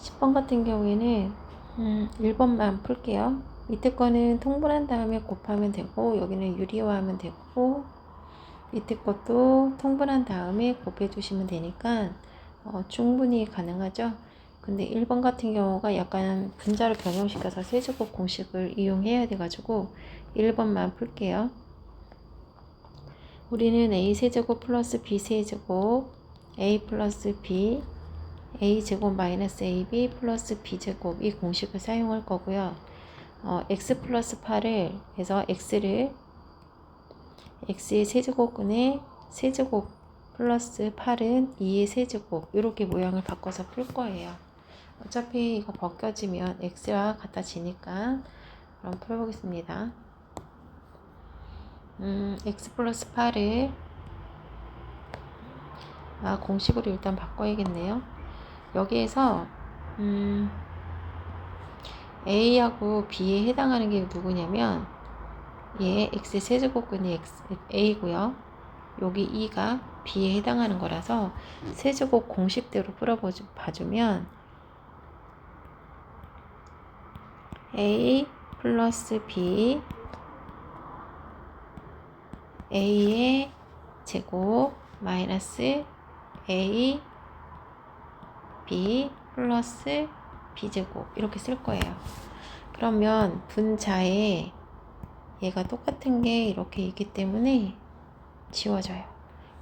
10번 같은 경우에는 1번만 풀게요. 밑에 거는 통분한 다음에 곱하면 되고, 여기는 유리화하면 되고, 밑에 것도 통분한 다음에 곱해 주시면 되니까 충분히 가능하죠. 근데 1번 같은 경우가 약간 분자로 변형시켜서 세제곱 공식을 이용해야 돼가지고 1번만 풀게요. 우리는 a 세제곱 플러스 b 세제곱 a 플러스 b a제곱 마이너스 ab 플러스 b제곱 이 공식을 사용할 거고요. x 플러스 8을 해서 x의 세제곱분의 세제곱 플러스 8은 2의 세제곱 이렇게 모양을 바꿔서 풀 거예요. 어차피 이거 벗겨지면 x와 같아지니까 그럼 풀어보겠습니다. x 플러스 8을 공식으로 일단 바꿔야겠네요. 여기에서 a하고 b에 해당하는 게 누구냐면 얘 x의 세제곱근이 a고요. 여기 2가 b에 해당하는 거라서 세제곱 공식대로 풀어봐주면 a 플러스 b a의 제곱 마이너스 a b 플러스 b제곱 이렇게 쓸 거예요. 그러면 분자에 얘가 똑같은 게 이렇게 있기 때문에 지워져요.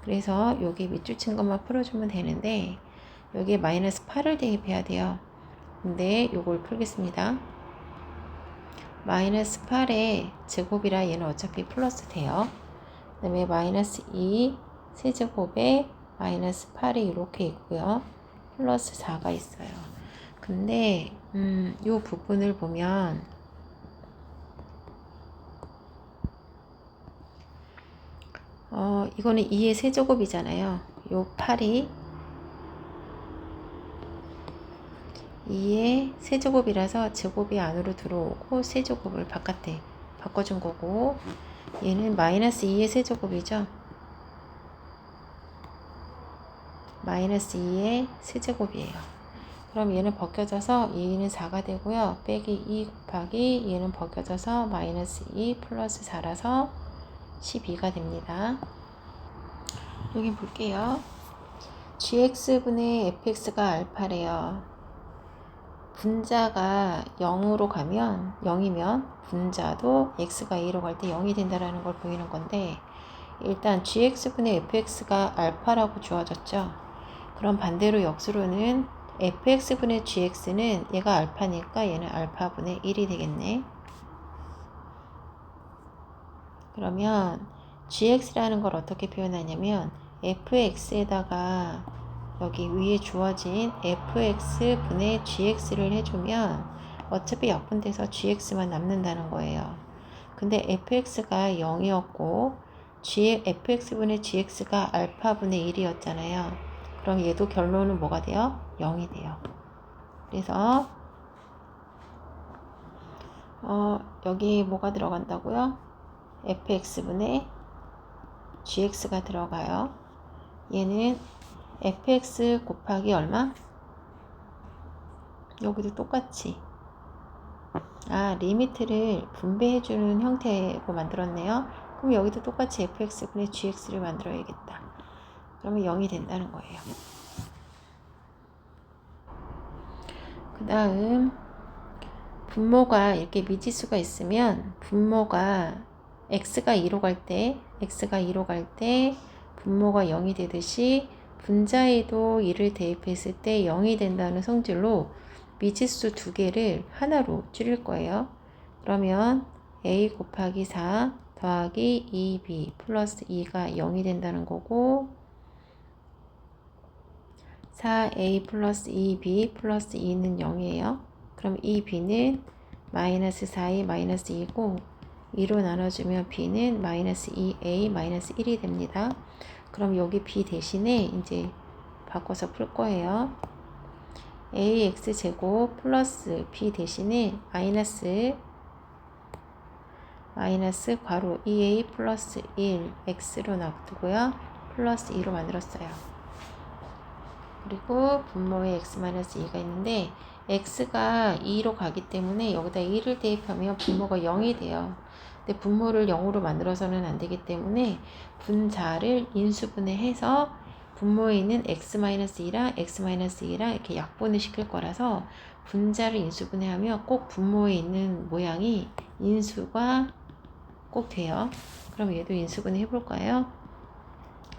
그래서 여기 밑줄 친 것만 풀어주면 되는데 여기에 마이너스 8을 대입해야 돼요. 근데 요걸 풀겠습니다. 마이너스 8의 제곱이라 얘는 어차피 플러스 돼요. 그 다음에 마이너스 2 세제곱에 마이너스 8이 이렇게 있고요. 플러스 4가 있어요. 근데 요 부분을 보면 이거는 2의 세제곱이잖아요. 요 8이 2의 세제곱이라서 제곱이 안으로 들어오고 세제곱을 바깥에 바꿔준 거고 얘는 마이너스 2의 세제곱이죠. 마이너스 2의 세제곱이에요. 그럼 얘는 벗겨져서 2는 4가 되고요. 빼기 2 곱하기 얘는 벗겨져서 마이너스 2 플러스 4라서 12가 됩니다. 여기 볼게요. gx분의 fx가 알파래요. 분자가 0으로 가면 0이면 분자도 x가 a로 갈 때 0이 된다라는 걸 보이는 건데 일단 gx분의 fx가 알파라고 주어졌죠. 그럼 반대로 역수로는 fx분의 gx는 얘가 알파니까 얘는 알파분의 1이 되겠네. 그러면 gx라는 걸 어떻게 표현하냐면 fx에다가 여기 위에 주어진 fx분의 gx를 해주면 어차피 약분돼서 gx만 남는다는 거예요. 근데 fx가 0이었고 fx분의 gx가 알파분의 1이었잖아요. 그럼 얘도 결론은 뭐가 돼요? 0이 돼요. 그래서 여기 뭐가 들어간다고요? fx분의 gx가 들어가요. 얘는 fx 곱하기 얼마? 여기도 똑같이 리미트를 분배해주는 형태로 만들었네요. 그럼 여기도 똑같이 fx분의 gx를 만들어야겠다. 그러면 0이 된다는 거예요. 그 다음 분모가 이렇게 미지수가 있으면 분모가 x가 2로 갈 때 분모가 0이 되듯이 분자에도 2를 대입했을 때 0이 된다는 성질로 미지수 두 개를 하나로 줄일 거예요. 그러면 a 곱하기 4 더하기 2b 플러스 2가 0이 된다는 거고 4a 플러스 2b 플러스 2는 0이에요. 그럼 2b는 마이너스 4a 마이너스 2고 2로 나눠주면 b는 마이너스 2a 마이너스 1이 됩니다. 그럼 여기 b 대신에 이제 바꿔서 풀 거예요. ax 제곱 플러스 b 대신에 마이너스 괄호 2a 플러스 1 x로 놔두고요. 플러스 2로 만들었어요. 그리고 분모에 x-2가 있는데 x가 2로 가기 때문에 여기다 2를 대입하면 분모가 0이 돼요. 근데 분모를 0으로 만들어서는 안 되기 때문에 분자를 인수분해해서 분모에 있는 x-2랑 x-2랑 이렇게 약분을 시킬 거라서 분자를 인수분해하면 꼭 분모에 있는 모양이 인수가 꼭 돼요. 그럼 얘도 인수분해 해볼까요?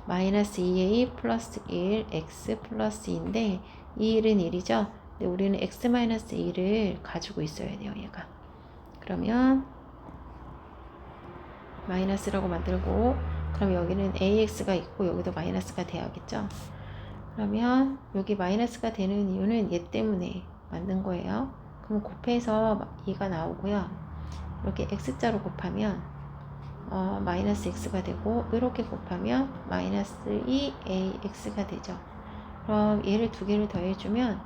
마이너스 2a 플러스 1 x 플러스 2인데 2일은 1이죠. 근데 우리는 x 마이너스 1을 가지고 있어야 돼요. 얘가. 그러면 마이너스라고 만들고 그럼 여기는 ax가 있고 여기도 마이너스가 돼야겠죠. 그러면 여기 마이너스가 되는 이유는 얘 때문에 만든 거예요. 그럼 곱해서 2가 나오고요. 이렇게 x자로 곱하면 마이너스 x가 되고 이렇게 곱하면 마이너스 2ax가 되죠. 그럼 얘를 두 개를 더해주면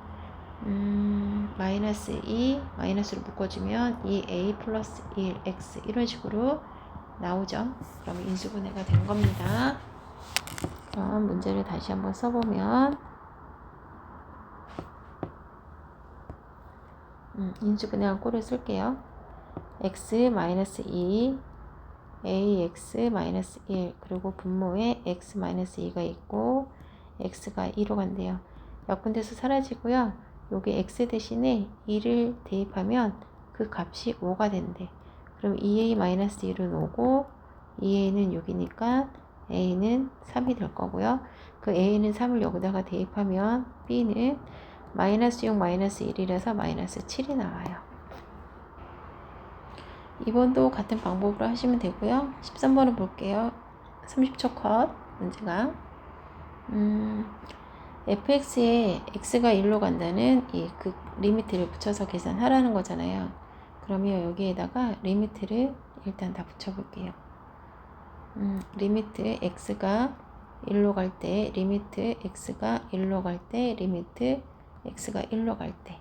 마이너스 2 마이너스로 묶어주면 2a 플러스 1x 이런 식으로 나오죠. 그럼 인수분해가 된 겁니다. 그럼 문제를 다시 한번 써보면 인수분해한 꼴을 쓸게요. x 마이너스 2 ax-1 그리고 분모에 x-2가 있고 x가 2로 간대요. 약분돼서 사라지고요. 여기 x 대신에 2를 대입하면 그 값이 5가 된대. 그럼 2a-1은 5고 2a는 6이니까 a는 3이 될 거고요. 그 a는 3을 여기다가 대입하면 b는 마이너스 6 마이너스 1이라서 마이너스 7이 나와요. 2번도 같은 방법으로 하시면 되고요. 13번을 볼게요. 30초 컷 문제가 fx에 x가 1로 간다는 이 그 리미트를 붙여서 계산하라는 거잖아요. 그러면 여기에다가 리미트를 일단 다 붙여볼게요. 리미트 x가 1로 갈 때, 리미트 x가 1로 갈 때, 리미트 x가 1로 갈 때.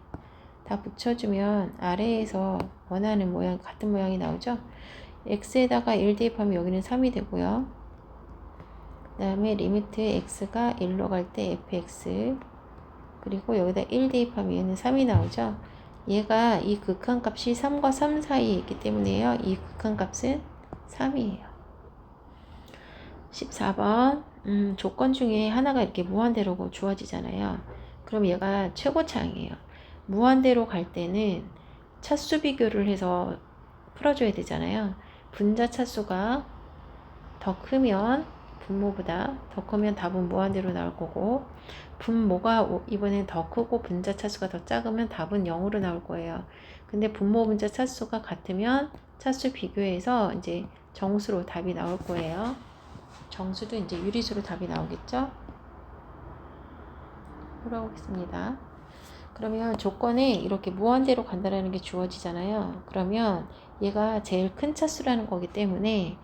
다 붙여주면 아래에서 원하는 모양, 같은 모양이 나오죠? x에다가 1 대입하면 여기는 3이 되고요. 그 다음에 리미트 x가 1로 갈 때 fx 그리고 여기다 1 대입하면 얘는 3이 나오죠? 얘가 이 극한값이 3과 3 사이에 있기 때문에요. 이 극한값은 3이에요. 14번 조건 중에 하나가 이렇게 무한대로 주어지잖아요. 그럼 얘가 최고차항이에요. 무한대로 갈 때는 차수 비교를 해서 풀어줘야 되잖아요. 분자 차수가 더 크면 분모보다 더 크면 답은 무한대로 나올 거고 분모가 이번엔 더 크고 분자 차수가 더 작으면 답은 0으로 나올 거예요. 근데 분모 분자 차수가 같으면 차수 비교해서 이제 정수로 답이 나올 거예요. 정수도 이제 유리수로 답이 나오겠죠? 풀어보겠습니다. 그러면 조건에 이렇게 무한대로 간다라는 게 주어지잖아요. 그러면 얘가 제일 큰 차수라는 거기 때문에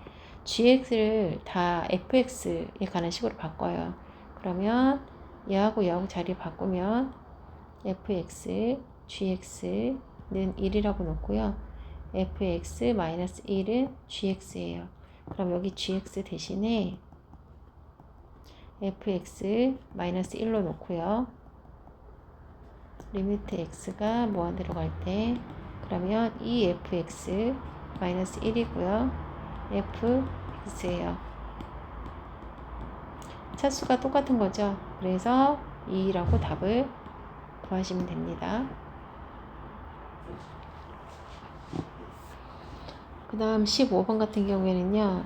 gx를 다 fx에 관한 식으로 바꿔요. 그러면 얘하고 얘하고 자리 바꾸면 fx, gx는 1이라고 놓고요. fx-1은 gx예요. 그럼 여기 gx 대신에 fx-1로 놓고요. 리미트 x가 무한대로 갈 때 그러면 이 fx 마이너스 1이고요. fx예요. 차수가 똑같은 거죠. 그래서 2라고 답을 구하시면 됩니다. 그 다음 15번 같은 경우에는요.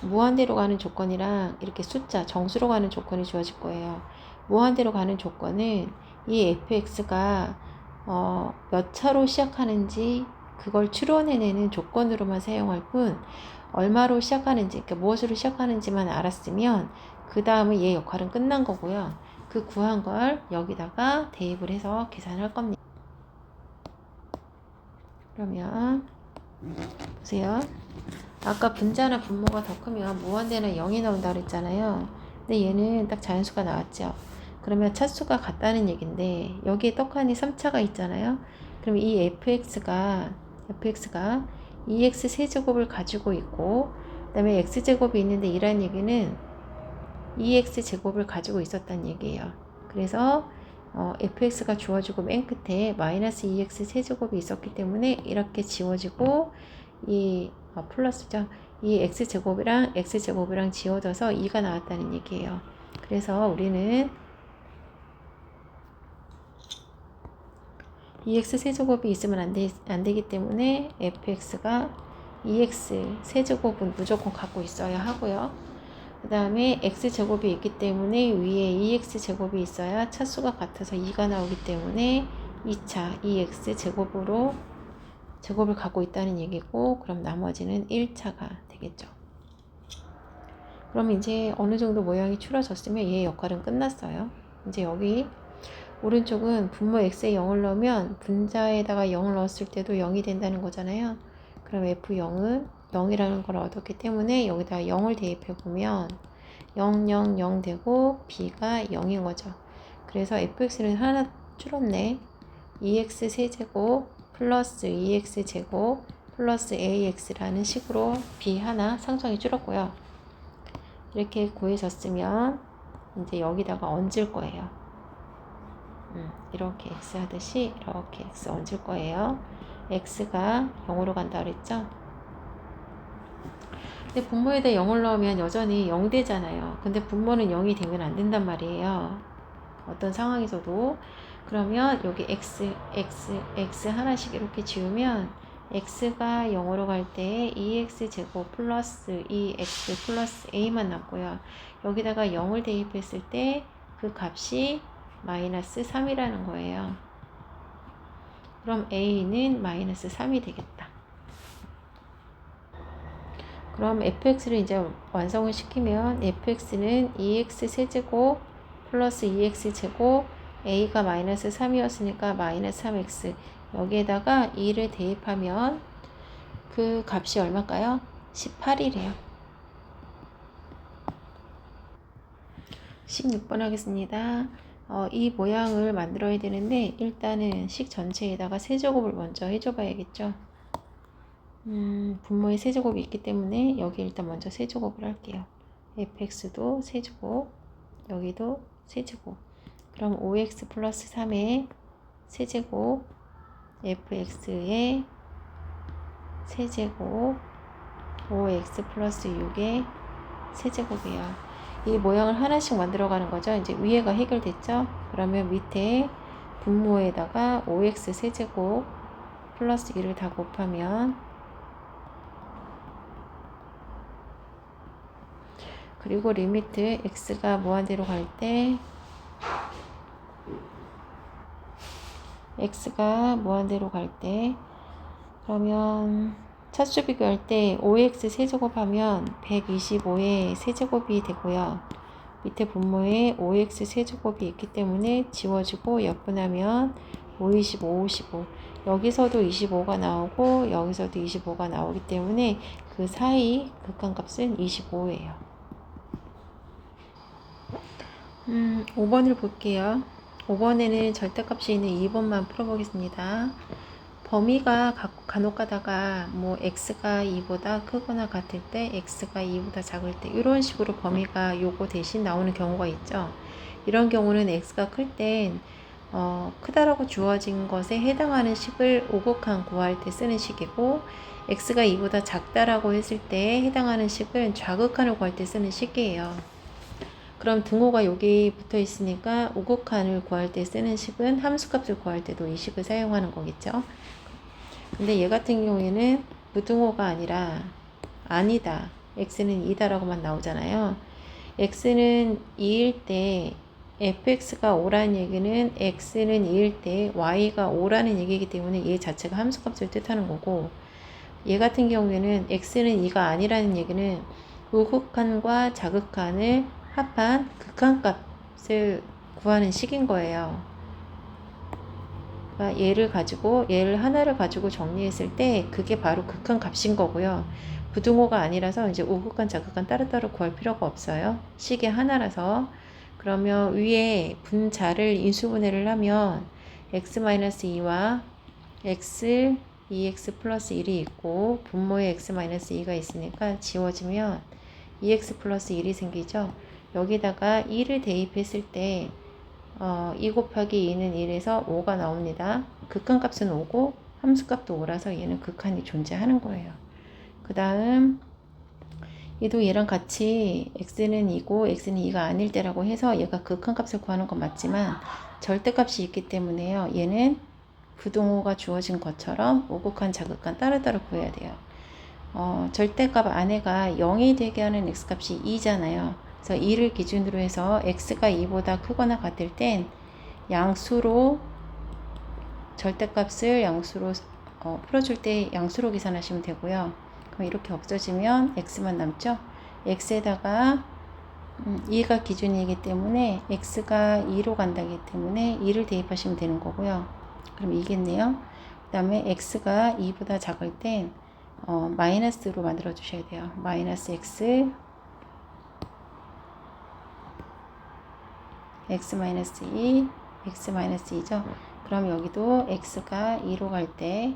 무한대로 가는 조건이랑 이렇게 숫자, 정수로 가는 조건이 주어질 거예요. 무한대로 가는 조건은 이 fx가 몇 차로 시작하는지 그걸 추론해내는 조건으로만 사용할 뿐 얼마로 시작하는지, 그러니까 무엇으로 시작하는지만 알았으면 그 다음에 얘 역할은 끝난 거고요. 그 구한 걸 여기다가 대입을 해서 계산할 겁니다. 그러면 보세요. 아까 분자나 분모가 더 크면 무한대는 0이 나온다고 그랬잖아요. 근데 얘는 딱 자연수가 나왔죠. 그러면 차수가 같다는 얘긴데 여기에 떡하니 3차가 있잖아요. 그럼 이 fx가 2x 세제곱을 가지고 있고 그 다음에 x제곱이 있는데 이란 얘기는 2x 제곱을 가지고 있었다는 얘기예요. 그래서 fx가 주어지고 맨 끝에 마이너스 2x 세제곱이 있었기 때문에 이렇게 지워지고 이 플러스죠. 이 x제곱이랑 지워져서 2가 나왔다는 얘기예요. 그래서 우리는 2x 세제곱이 있으면 안 되기 때문에 fx가 2x 세제곱은 무조건 갖고 있어야 하고요. 그 다음에 x제곱이 있기 때문에 위에 2x제곱이 있어야 차수가 같아서 2가 나오기 때문에 2차 2x제곱으로 제곱을 갖고 있다는 얘기고, 그럼 나머지는 1차가 되겠죠. 그럼 이제 어느 정도 모양이 추려졌으면 얘의 역할은 끝났어요. 이제 여기 오른쪽은 분모 x에 0을 넣으면 분자에다가 0을 넣었을 때도 0이 된다는 거잖아요. 그럼 f0은 0이라는 걸 얻었기 때문에 여기다 0을 대입해 보면 0, 0, 0 되고 b가 0인 거죠. 그래서 fx는 하나 줄었네. 2x 세제곱 플러스 2x 제곱 플러스 ax라는 식으로 b 하나 상정이 줄었고요. 이렇게 구해졌으면 이제 여기다가 얹을 거예요. 이렇게 x 하듯이 이렇게 x 얹을 거예요. x가 0으로 간다 그랬죠? 근데 분모에다 0을 넣으면 여전히 0 되잖아요. 근데 분모는 0이 되면 안 된단 말이에요. 어떤 상황에서도. 그러면 여기 x 하나씩 이렇게 지우면 x가 0으로 갈 때 2x 제곱 플러스 2x 플러스 a만 남고요. 여기다가 0을 대입했을 때 그 값이 마이너스 3이라는 거예요. 그럼 a는 마이너스 3이 되겠다. 그럼 fx를 이제 완성을 시키면 fx는 2x 세제곱 플러스 2x 제곱 a가 마이너스 3이었으니까 마이너스 3x, 여기에다가 2를 대입하면 그 값이 얼마일까요? 18이래요. 16번 하겠습니다. 이 모양을 만들어야 되는데 일단은 식 전체에다가 세제곱을 먼저 해줘 봐야겠죠. 분모에 세제곱이 있기 때문에 여기 일단 먼저 세제곱을 할게요. fx도 세제곱, 여기도 세제곱. 그럼 5x 플러스 3의 세제곱, fx의 세제곱, 5x 플러스 6의 세제곱이에요. 이 모양을 하나씩 만들어 가는 거죠. 이제 위에가 해결됐죠. 그러면 밑에 분모에다가 5x 세제곱 플러스 2를 다 곱하면, 그리고 리미트 x가 무한대로 갈 때 그러면 차수 비교할 때 5x 세제곱하면 125의 세제곱이 되고요. 밑에 분모에 5x 세제곱이 있기 때문에 지워지고 역분하면 5, 25, 55. 여기서도 25가 나오고 여기서도 25가 나오기 때문에 그 사이 극한값은 25예요. 5번을 볼게요. 5번에는 절대값이 있는 2번만 풀어보겠습니다. 범위가 간혹 가다가 뭐 x가 2보다 크거나 같을 때, x가 2보다 작을 때 이런 식으로 범위가 요거 대신 나오는 경우가 있죠. 이런 경우는 x가 클 땐 크다라고 주어진 것에 해당하는 식을 오곡한 구할 때 쓰는 식이고, x가 2보다 작다라고 했을 때 해당하는 식은 좌극한을 구할 때 쓰는 식이에요. 그럼 등호가 여기 붙어 있으니까 오곡한을 구할 때 쓰는 식은 함수값을 구할 때도 이 식을 사용하는 거겠죠. 근데 얘 같은 경우에는 무등호가 아니다, x는 2다 라고만 나오잖아요. x는 2일 때 fx가 5라는 얘기는 x는 2일 때 y가 5라는 얘기이기 때문에 얘 자체가 함수값을 뜻하는 거고, 얘 같은 경우에는 x는 2가 아니라는 얘기는 우극한과 자극한을 합한 극한값을 구하는 식인 거예요. 그러니까 얘를 하나를 가지고 정리했을 때 그게 바로 극한값인 거고요. 부등호가 아니라서 이제 우극한, 자극한 따로따로 구할 필요가 없어요. 식이 하나라서. 그러면 위에 분자를 인수분해를 하면 x-2와 x 2x 플러스 1이 있고 분모에 x-2가 있으니까 지워지면 2x 플러스 1이 생기죠. 여기다가 2를 대입했을 때 2 곱하기 2는 1에서 5가 나옵니다. 극한값은 5고 함수값도 5라서 얘는 극한이 존재하는 거예요. 그 다음 얘도 얘랑 같이 x는 2고 x는 2가 아닐 때라고 해서 얘가 극한값을 구하는 건 맞지만 절대값이 있기 때문에요. 얘는 부동호가 주어진 것처럼 우극한 자극한 따로따로 구해야 돼요. 절대값 안에가 0이 되게 하는 x값이 2잖아요. 그래서 2를 기준으로 해서 x가 2보다 크거나 같을 땐 양수로 절대값을 양수로 풀어줄 때 양수로 계산하시면 되고요. 그럼 이렇게 없어지면 x만 남죠. x에다가 2가 기준이기 때문에 x가 2로 간다기 때문에 2를 대입하시면 되는 거고요. 그럼 2겠네요. 그 다음에 x가 2보다 작을 땐 마이너스로 만들어 주셔야 돼요. 마이너스 x 마이너스 2 x 마이너스 2죠. 그럼 여기도 x가 2로 갈 때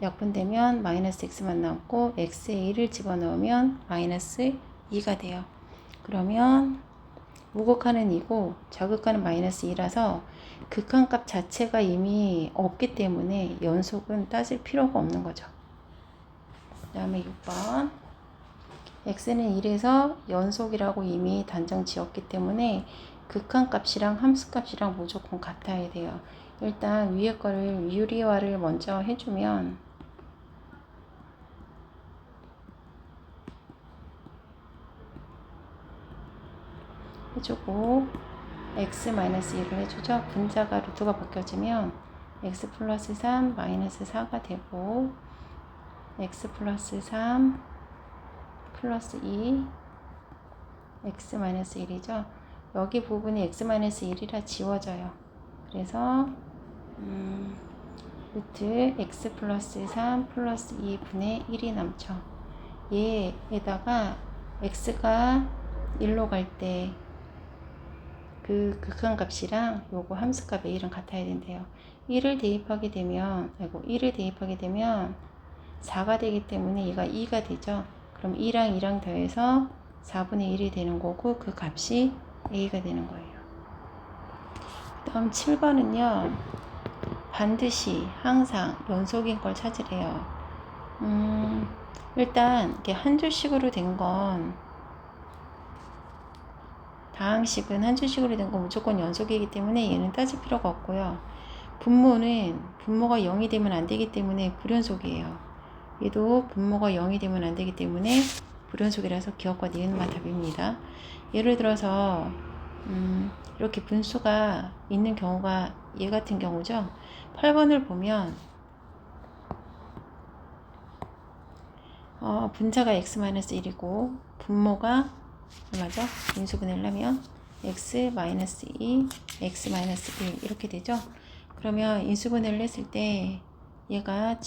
약분되면 마이너스 x만 남고 x에 1을 집어넣으면 마이너스 2가 돼요. 그러면 우극한은 2고 자극한은 마이너스 2라서 극한값 자체가 이미 없기 때문에 연속은 따질 필요가 없는 거죠. 그 다음에 6번 x는 1에서 연속이라고 이미 단정 지었기 때문에 극한값이랑 함수값이랑 무조건 같아야 돼요. 일단 위에 거를 유리화를 먼저 해주면 해주고 x-1을 해주죠. 분자가 루트가 바뀌어지면 x 플러스 3 마이너스 4가 되고 x 플러스 3 플러스 2 x-1이죠. 여기 부분이 x-1이라 지워져요. 그래서 루트 x 플러스 3 플러스 2분의 1이 남죠. 얘에다가 x가 1로 갈 때 그 극한값이랑 요거 함수값의 1은 같아야 된대요. 1을 대입하게 되면 4가 되기 때문에 얘가 2가 되죠. 그럼 2랑 더해서 4분의 1이 되는 거고 그 값이 a가 되는 거예요. 그 다음 7번은요. 반드시 항상 연속인 걸 찾으래요. 일단 이렇게 한 줄씩으로 된 건 다항식은 한 줄씩으로 된 건 무조건 연속이기 때문에 얘는 따질 필요가 없고요. 분모가 0이 되면 안 되기 때문에 불연속이에요. 얘도 분모가 0이 되면 안 되기 때문에 불연속이라서 기억과 니은만 답입니다. 예를 들어서 이렇게 분수가 있는 경우가 얘 같은 경우죠. 8번을 보면 분자가 x-1이고 분모가 얼마죠? 인수분해를 하면 x-2, x-1 이렇게 되죠. 그러면 인수분해를 했을 때 얘가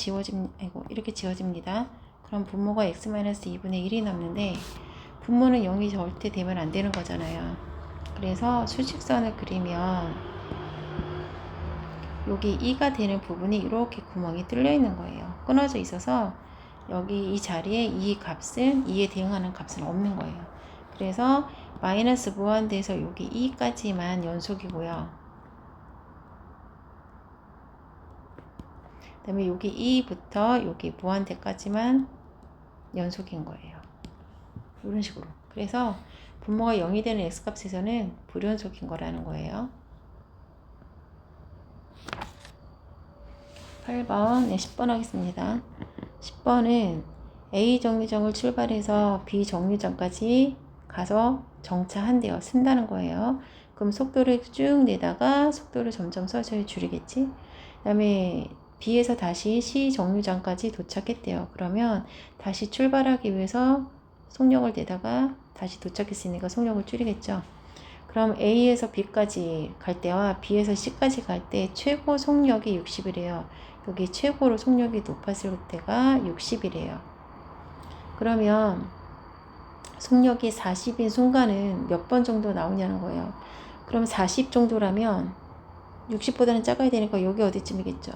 이렇게 지워집니다. 그럼 분모가 x-2분의 1이 남는데 분모는 0이 절대 되면 안 되는 거잖아요. 그래서 수직선을 그리면 여기 2가 되는 부분이 이렇게 구멍이 뚫려 있는 거예요. 끊어져 있어서 여기 이 자리에 이 값은 2에 대응하는 값은 없는 거예요. 그래서 마이너스 무한대에서 여기 2까지만 연속이고요. 그 다음에 여기 2부터 여기 무한대까지만 연속인 거예요. 이런 식으로. 그래서 분모가 0이 되는 x값에서는 불연속인 거라는 거예요. 8번, 10번 하겠습니다. 10번은 A 정류장을 출발해서 B 정류장까지 가서 정차한대요. 쓴다는 거예요. 그럼 속도를 쭉 내다가 속도를 점점 서서히 줄이겠지. 그 다음에 B에서 다시 C 정류장까지 도착했대요. 그러면 다시 출발하기 위해서 속력을 내다가 다시 도착했으니까 속력을 줄이겠죠. 그럼 A에서 B까지 갈 때와 B에서 C까지 갈 때 최고 속력이 60이래요. 여기 최고로 속력이 높았을 때가 60이래요. 그러면 속력이 40인 순간은 몇 번 정도 나오냐는 거예요. 그럼 40 정도라면 60보다는 작아야 되니까 여기 어디쯤이겠죠.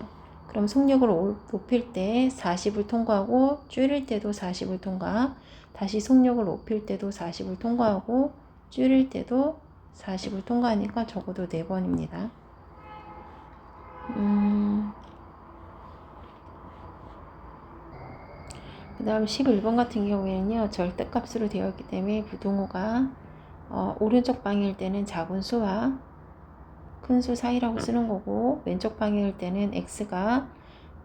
그럼 속력을 높일 때 40을 통과하고 줄일 때도 40을 통과, 다시 속력을 높일 때도 40을 통과하고 줄일 때도 40을 통과하니까 적어도 4번입니다. 그 다음 11번 같은 경우에는요, 절대값으로 되어 있기 때문에 부등호가 오른쪽 방향일 때는 작은 수와 큰 수 사이라고 쓰는 거고, 왼쪽 방향일 때는 x가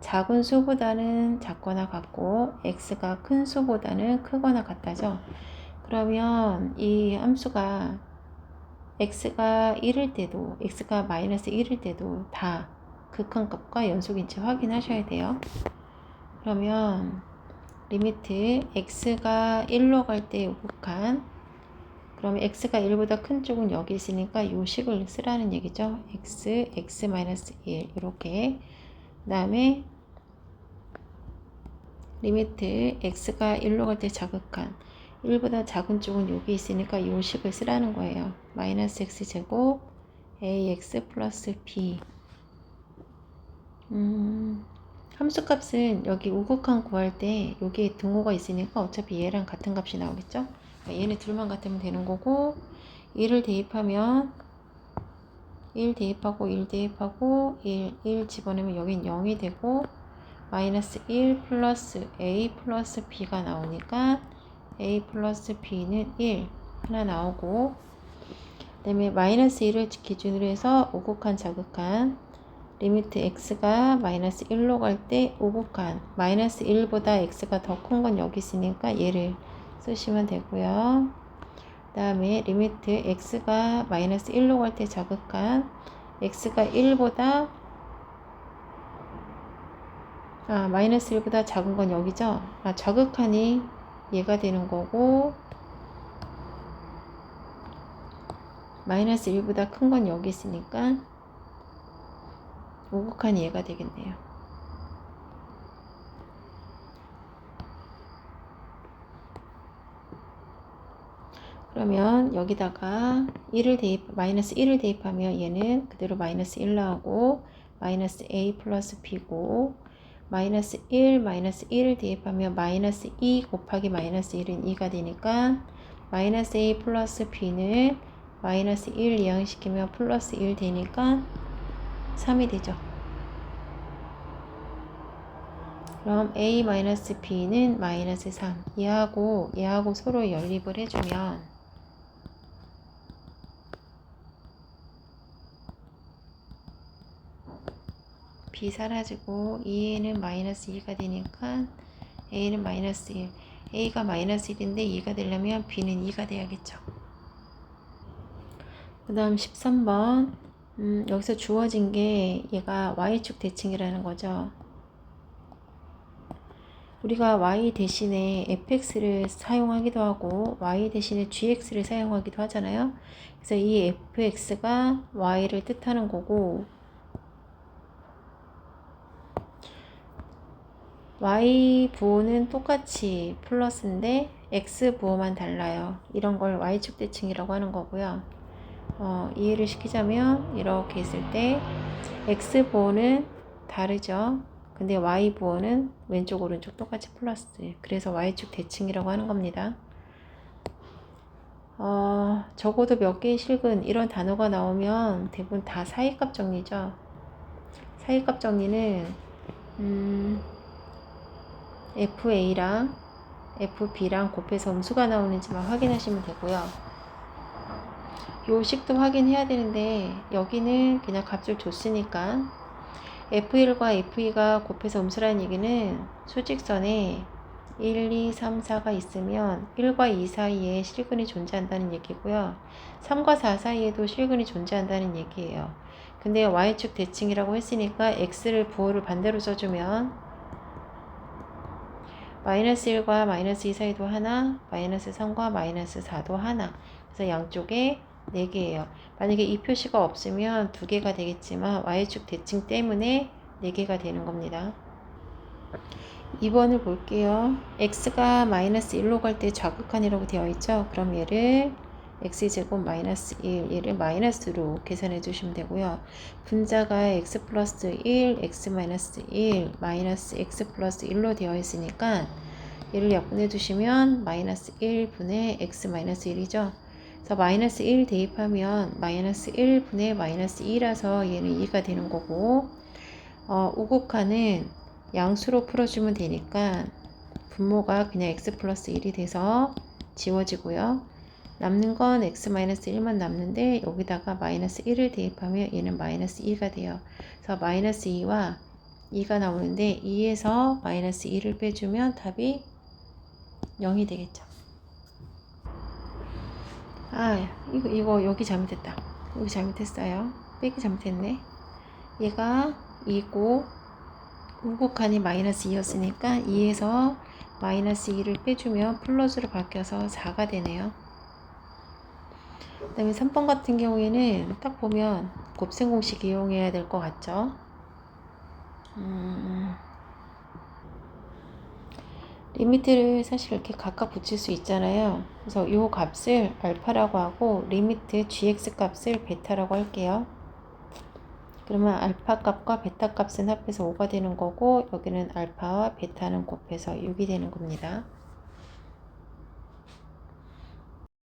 작은 수보다는 작거나 같고 x가 큰 수보다는 크거나 같다죠. 그러면 이 함수가 x가 1일 때도 x가 마이너스 1일 때도 다 극한값과 연속인지 확인하셔야 돼요. 그러면 리미트 x가 1로 갈 때 우극한, 그러면 x가 1보다 큰 쪽은 여기 있으니까 요 식을 쓰라는 얘기죠. x-1 이렇게. 그 다음에 리미트 x가 1로 갈 때 자극한 1보다 작은 쪽은 여기 있으니까 요 식을 쓰라는 거예요. 마이너스 x제곱 ax 플러스 b. 함수값은 여기 우극한 구할 때 여기에 등호가 있으니까 어차피 얘랑 같은 값이 나오겠죠. 그러니까 얘네 둘만 같으면 되는 거고, 1을 대입하면 1 대입하고 1 대입하고 1 집어넣으면 여긴 0이 되고, 마이너스 1 플러스 a 플러스 b가 나오니까 a 플러스 b는 1 하나 나오고, 그 다음에 마이너스 1을 기준으로 해서 오곡한 자극한 리미트 x가 마이너스 1로 갈 때 오곡한 마이너스 1보다 x가 더 큰 건 여기 있으니까 얘를 쓰시면 되고요. 그 다음에 리미트 x가 마이너스 1로 갈 때 자극한 x가 1보다 마이너스 1보다 작은 건 여기죠. 자극한이 얘가 되는 거고, 마이너스 1보다 큰 건 여기 있으니까 오곡한이 얘가 되겠네요. 그러면 여기다가 마이너스 1을 대입하면 얘는 그대로 마이너스 1 나오고, 마이너스 a 플러스 b고, 마이너스 1, 마이너스 1을 대입하면 마이너스 2 곱하기 마이너스 1은 2가 되니까 마이너스 a 플러스 b는 마이너스 1 이항시키면 플러스 1 되니까 3이 되죠. 그럼 a 마이너스 b는 마이너스 3. 얘하고 서로 연립을 해주면 b 사라지고 2a는 마이너스 2가 되니까 a는 마이너스 1. a가 마이너스 1인데 2가 되려면 b는 2가 돼야겠죠. 그 다음 13번. 여기서 주어진 게 얘가 y축 대칭이라는 거죠. 우리가 y 대신에 fx를 사용하기도 하고 y 대신에 gx를 사용하기도 하잖아요. 그래서 이 fx가 y를 뜻하는 거고, y 부호는 똑같이 플러스인데 x 부호만 달라요. 이런 걸 y축 대칭이라고 하는 거고요. 이해를 시키자면 이렇게 있을 때 x 부호는 다르죠. 근데 y 부호는 왼쪽 오른쪽 똑같이 플러스. 그래서 y축 대칭이라고 하는 겁니다. 적어도 몇 개의 실근 이런 단어가 나오면 대부분 다 사이값 정리죠. 사이값 정리는 FA랑 FB랑 곱해서 음수가 나오는지만 확인하시면 되고요. 요 식도 확인해야 되는데 여기는 그냥 값을 줬으니까 F1과 F2가 곱해서 음수라는 얘기는 수직선에 1, 2, 3, 4가 있으면 1과 2 사이에 실근이 존재한다는 얘기고요. 3과 4 사이에도 실근이 존재한다는 얘기예요. 근데 Y축 대칭이라고 했으니까 X를 부호를 반대로 써주면 마이너스 1과 마이너스 2 사이도 하나, 마이너스 3과 마이너스 4도 하나. 그래서 양쪽에 4개예요. 만약에 이 표시가 없으면 2개가 되겠지만 Y축 대칭 때문에 4개가 되는 겁니다. 2번을 볼게요. x가 마이너스 1로 갈 때 좌극한이라고 되어 있죠. 그럼 얘를 x제곱 마이너스 1, 얘를 마이너스로 계산해 주시면 되고요. 분자가 x 플러스 1, x 마이너스 1, 마이너스 x 플러스 1로 되어 있으니까 얘를 약분해 주시면 마이너스 1분의 x 마이너스 1이죠. 그래서 마이너스 1 대입하면 마이너스 1분의 마이너스 2라서 얘는 2가 되는 거고, 우극한은 양수로 풀어주면 되니까 분모가 그냥 x 플러스 1이 돼서 지워지고요. 남는 건 x-1만 남는데 여기다가 마이너스 1을 대입하면 얘는 마이너스 2가 돼요. 그래서 마이너스 2와 2가 나오는데 2에서 마이너스 2를 빼주면 답이 0이 되겠죠. 이거 여기 잘못했다. 여기 잘못했어요. 빼기 잘못했네. 얘가 2고 우극한이 마이너스 2였으니까 2에서 마이너스 2를 빼주면 플러스로 바뀌어서 4가 되네요. 그 다음에 3번 같은 경우에는 딱 보면 곱셈 공식 이용해야 될 것 같죠. 리미트를 사실 이렇게 각각 붙일 수 있잖아요. 그래서 이 값을 알파라고 하고 리미트 gx 값을 베타라고 할게요. 그러면 알파 값과 베타 값은 합해서 5가 되는 거고, 여기는 알파와 베타는 곱해서 6이 되는 겁니다.